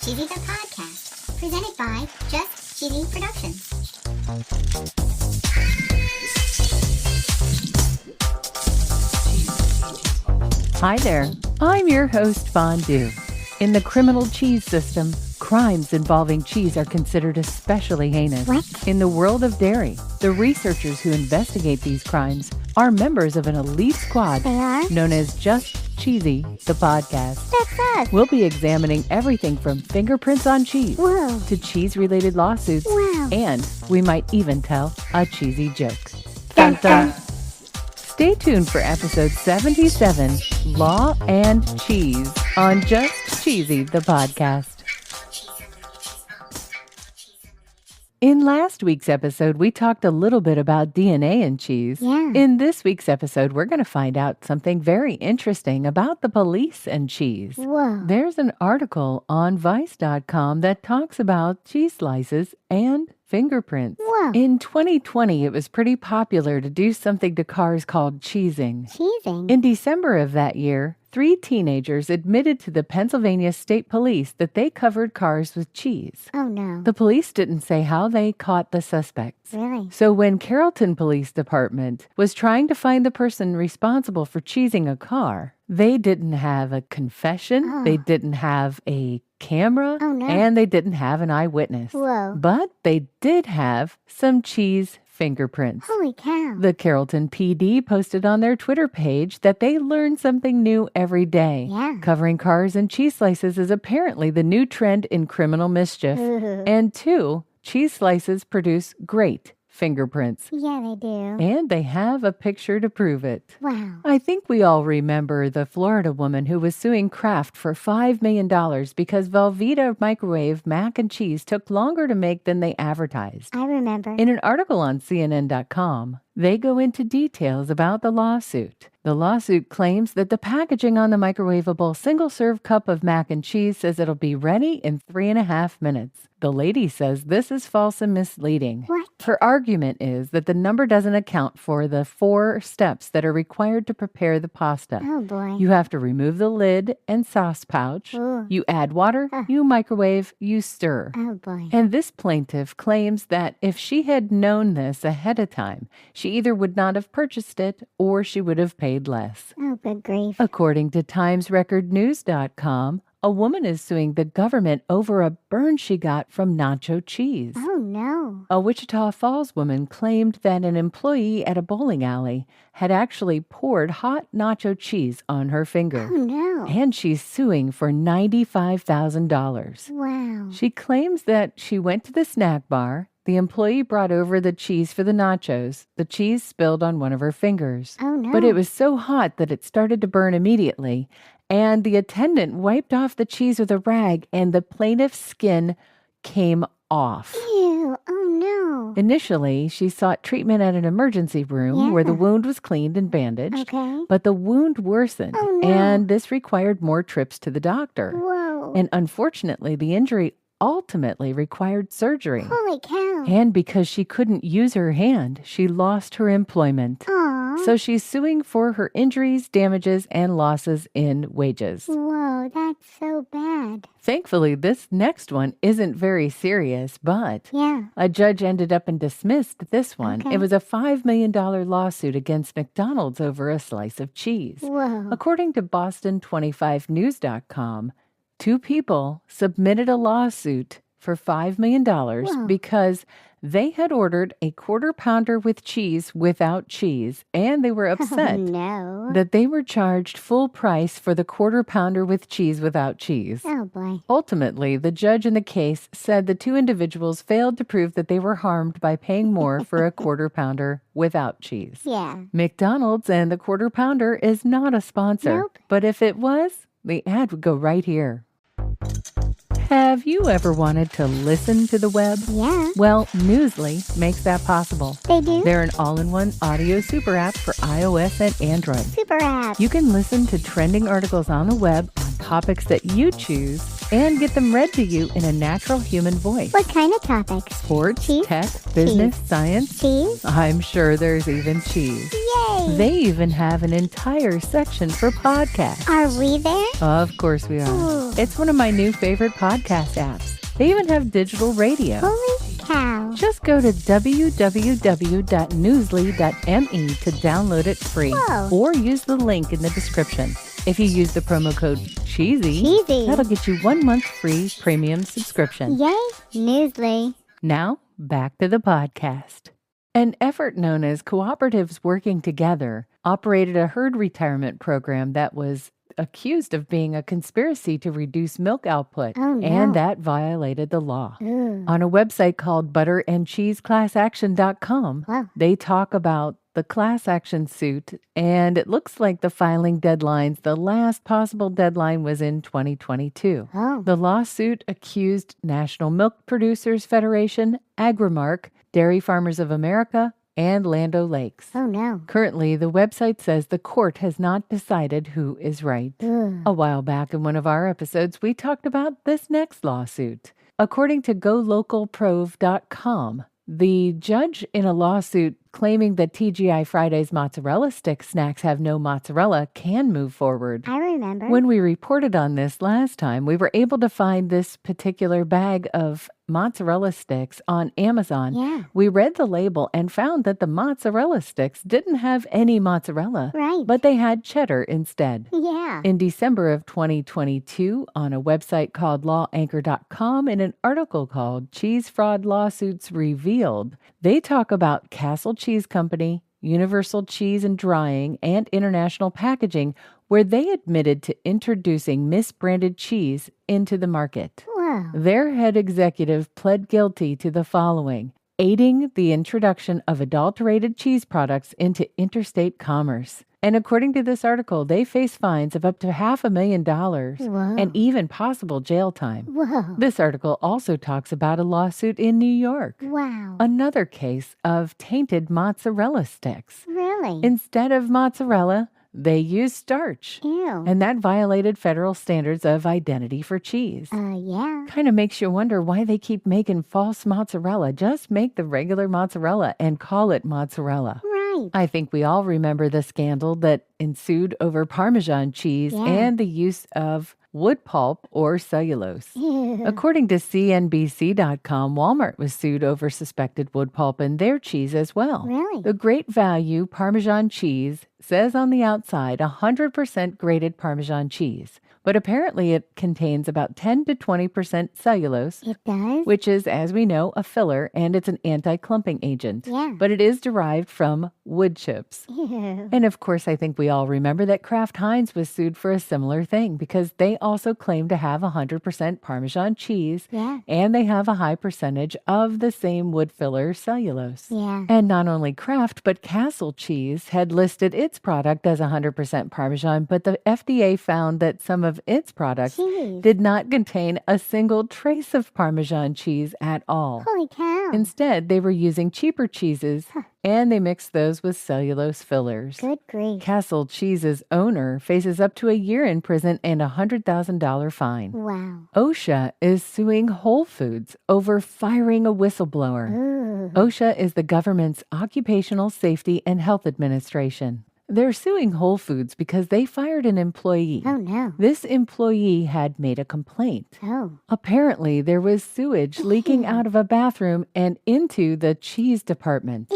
Cheesy the Podcast, presented by Just Cheesy Productions. Hi there, I'm your host, Fondue. In the criminal cheese system, crimes involving cheese are considered especially heinous. What? In the world of dairy, the researchers who investigate these crimes are members of an elite squad They are? known as Just Cheesy, the podcast. That's us. We'll be examining everything from fingerprints on cheese Whoa. to cheese-related lawsuits, Wow. and we might even tell a cheesy joke. Dun, dun. Stay tuned for episode 77, Law and Cheese, on Just Cheesy, the podcast. In last week's episode, we talked a little bit about DNA in cheese. Yeah. In this week's episode, we're going to find out something very interesting about the police and cheese. Whoa. There's an article on Vice.com that talks about cheese slices and fingerprints. Whoa. In 2020, it was pretty popular to do something to cars called cheesing. Cheesing? In December of that year, 3 teenagers admitted to the Pennsylvania State Police that they covered cars with cheese. Oh, no. The police didn't say how they caught the suspects. Really? So when Carrollton Police Department was trying to find the person responsible for cheesing a car, they didn't have a confession, Oh. they didn't have a camera, Oh, no. and they didn't have an eyewitness. Whoa. But they did have some cheese fingerprints. Holy cow. The Carrollton PD posted on their Twitter page that they learn something new every day. Yeah. Covering cars and cheese slices is apparently the new trend in criminal mischief. Ooh. And 2, cheese slices produce great fingerprints. Yeah, they do. And they have a picture to prove it. Wow. I think we all remember the Florida woman who was suing Kraft for $5 million because Velveeta microwave mac and cheese took longer to make than they advertised. I remember. In an article on CNN.com, they go into details about the lawsuit. The lawsuit claims that the packaging on the microwavable single-serve cup of mac and cheese says it'll be ready in 3.5 minutes. The lady says this is false and misleading. What? Her argument is that the number doesn't account for the 4 steps that are required to prepare the pasta. Oh, boy. You have to remove the lid and sauce pouch. Ooh. You add water, Huh. you microwave, you stir. Oh, boy. And this plaintiff claims that if she had known this ahead of time, she either would not have purchased it or she would have paid less. Oh, good grief. According to TimesRecordNews.com, a woman is suing the government over a burn she got from nacho cheese. Oh, no. A Wichita Falls woman claimed that an employee at a bowling alley had actually poured hot nacho cheese on her finger. Oh, no. And she's suing for $95,000. Wow. She claims that she went to the snack bar. The employee brought over the cheese for the nachos. The cheese spilled on one of her fingers. Oh, no. But it was so hot that it started to burn immediately. And the attendant wiped off the cheese with a rag, and the plaintiff's skin came off. Ew. Oh, no. Initially, she sought treatment at an emergency room where the Yeah. wound was cleaned and bandaged. Okay. But the wound worsened, Oh, no. and this required more trips to the doctor. Whoa. And unfortunately, the injury ultimately required surgery. Holy cow. And because she couldn't use her hand, she lost her employment. Aw. So she's suing for her injuries, damages, and losses in wages. Whoa, that's so bad. Thankfully, this next one isn't very serious, but Yeah. a judge ended up and dismissed this one. Okay. It was a $5 million lawsuit against McDonald's over a slice of cheese. Whoa. According to Boston25News.com, 2 people submitted a lawsuit for $5 million Wow. because they had ordered a quarter-pounder with cheese without cheese, and they were upset Oh, no. that they were charged full price for the quarter-pounder with cheese without cheese. Oh, boy. Ultimately, the judge in the case said the 2 individuals failed to prove that they were harmed by paying more for a quarter-pounder without cheese. Yeah. McDonald's and the quarter-pounder is not a sponsor, Nope. but if it was, the ad would go right here. Have you ever wanted to listen to the web? Yeah. Well, Newsly makes that possible. They do? They're an all-in-one audio super app for iOS and Android. Super app. You can listen to trending articles on the web on topics that you choose and get them read to you in a natural human voice. What kind of topics? Sports, Cheese? tech, business, Cheese. science. Cheese? I'm sure there's even cheese. Yay! They even have an entire section for podcasts. Are we there? Of course we are. Ooh. It's one of my new favorite podcast apps. They even have digital radio. Holy cow. Just go to www.newsly.me to download it free. Whoa. Or use the link in the description. If you use the promo code CHEESY, that'll get you 1 month free premium subscription. Yay, Newsly. Now, back to the podcast. An effort known as Cooperatives Working Together operated a herd retirement program that was accused of being a conspiracy to reduce milk output, Oh, no. and that violated the law. Ooh. On a website called butterandcheeseclassaction.com, Wow. they talk about the class action suit, and it looks like the filing deadlines, the last possible deadline was in 2022. Oh. The lawsuit accused National Milk Producers Federation, Agrimark, Dairy Farmers of America, and Land O'Lakes. Oh, no. Currently, the website says the court has not decided who is right. Ugh. A while back in one of our episodes, we talked about this next lawsuit. According to GoLocalProv.com, the judge in a lawsuit claiming that TGI Fridays mozzarella stick snacks have no mozzarella can move forward. I remember. When we reported on this last time, we were able to find this particular bag of mozzarella sticks on Amazon. Yeah. We read the label and found that the mozzarella sticks didn't have any mozzarella, Right. but they had cheddar instead. Yeah. In December of 2022, on a website called lawanchor.com, in an article called Cheese Fraud Lawsuits Revealed, they talk about Castle Cheese Company, Universal Cheese and Drying, and International Packaging, where they admitted to introducing misbranded cheese into the market. Wow. Their head executive pled guilty to the following: aiding the introduction of adulterated cheese products into interstate commerce. And according to this article, they face fines of up to $500,000 Whoa. and even possible jail time. Whoa. This article also talks about a lawsuit in New York. Wow. Another case of tainted mozzarella sticks. Really? Instead of mozzarella, they used starch. Ew. And that violated federal standards of identity for cheese. Yeah. Kind of makes you wonder why they keep making false mozzarella. Just make the regular mozzarella and call it mozzarella. Right. I think we all remember the scandal that ensued over Parmesan cheese Yeah. and the use of wood pulp or cellulose. Ew. According to CNBC.com, Walmart was sued over suspected wood pulp in their cheese as well. Really? The Great Value Parmesan cheese says on the outside 100% grated Parmesan cheese, but apparently it contains about 10 to 20% cellulose, It does? which is, as we know, a filler, and it's an anti-clumping agent. Yeah. But it is derived from wood chips. Ew. And of course, I think we all remember that Kraft Heinz was sued for a similar thing because they also claim to have 100% Parmesan cheese, Yeah. and they have a high percentage of the same wood filler cellulose. Yeah. And not only Kraft, but Castle Cheese had listed its product as 100% Parmesan, but the FDA found that some of its products Cheese. did not contain a single trace of Parmesan cheese at all. Holy cow. Instead, they were using cheaper cheeses, and they mixed those with cellulose fillers. Good grief. Castle Cheese's owner faces up to a year in prison and a $100,000 fine. Wow. OSHA is suing Whole Foods over firing a whistleblower. Ooh. OSHA is the government's Occupational Safety and Health Administration. They're suing Whole Foods because they fired an employee. Oh, no. This employee had made a complaint. Oh. Apparently, there was sewage leaking out of a bathroom and into the cheese department.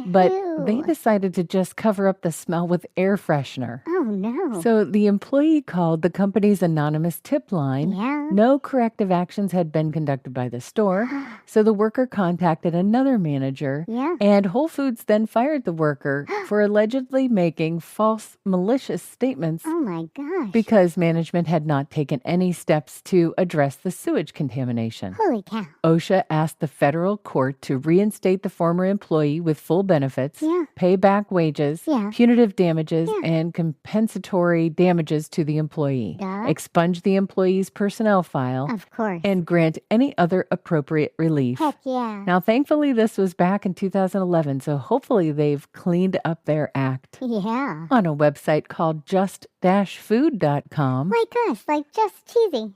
But they Ew. decided to just cover up the smell with air freshener. Oh, no. So the employee called the company's anonymous tip line. Yeah. No corrective actions had been conducted by the store, so the worker contacted another manager, Yeah. and Whole Foods then fired the worker for allegedly making false, malicious statements Oh, my gosh. because management had not taken any steps to address the sewage contamination. Holy cow. OSHA asked the federal court to reinstate the former employee with full benefits, Yeah. pay back wages, Yeah. punitive damages, Yeah. and compensatory damages to the employee, Duh. expunge the employee's personnel file, Of course. and grant any other appropriate relief. Heck yeah. Now, thankfully, this was back in 2011, so hopefully they've cleaned up their act. Yeah. On a website called just-food.com. Like us, like Just Cheesy.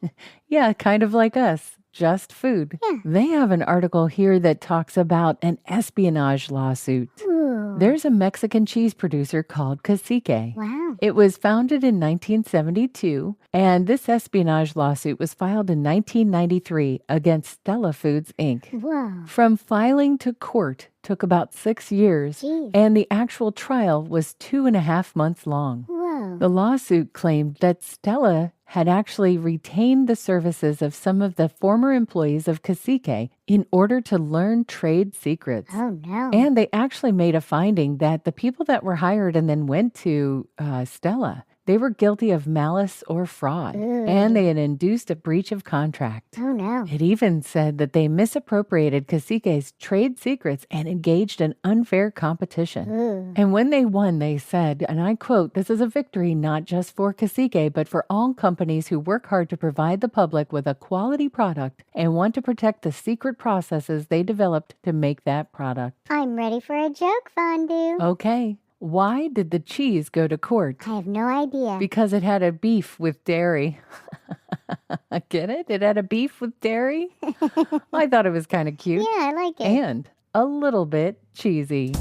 Yeah, kind of like us. Just Food. Yeah. They have an article here that talks about an espionage lawsuit. Ooh. There's a Mexican cheese producer called Cacique. Wow. It was founded in 1972, and this espionage lawsuit was filed in 1993 against Stella Foods, Inc. Whoa. From filing to court took about 6 years, Jeez. and the actual trial was 2.5 months long. Whoa. The lawsuit claimed that Stella had actually retained the services of some of the former employees of Cacique in order to learn trade secrets. Oh, no. And they actually made a finding that the people that were hired and then went to Stella, they were guilty of malice or fraud, Ugh. and they had induced a breach of contract. Oh, no. It even said that they misappropriated Cacique's trade secrets and engaged in unfair competition. Ooh. And when they won, they said, and I quote, "This is a victory not just for Cacique, but for all companies who work hard to provide the public with a quality product and want to protect the secret processes they developed to make that product." I'm ready for a joke, Fondue. Okay, why did the cheese go to court? I have no idea. Because it had a beef with dairy. Get it? It had a beef with dairy? I thought it was kind of cute. Yeah, I like it. And a little bit cheesy.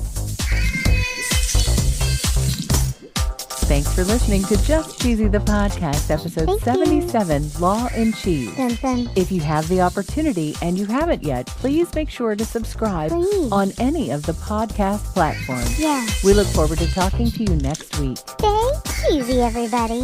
Thanks for listening to Just Cheesy the Podcast, episode Thank you. 77, Law and Cheese. Dun, dun. If you have the opportunity and you haven't yet, please make sure to subscribe Please. on any of the podcast platforms. Yeah. We look forward to talking to you next week. Stay cheesy, everybody.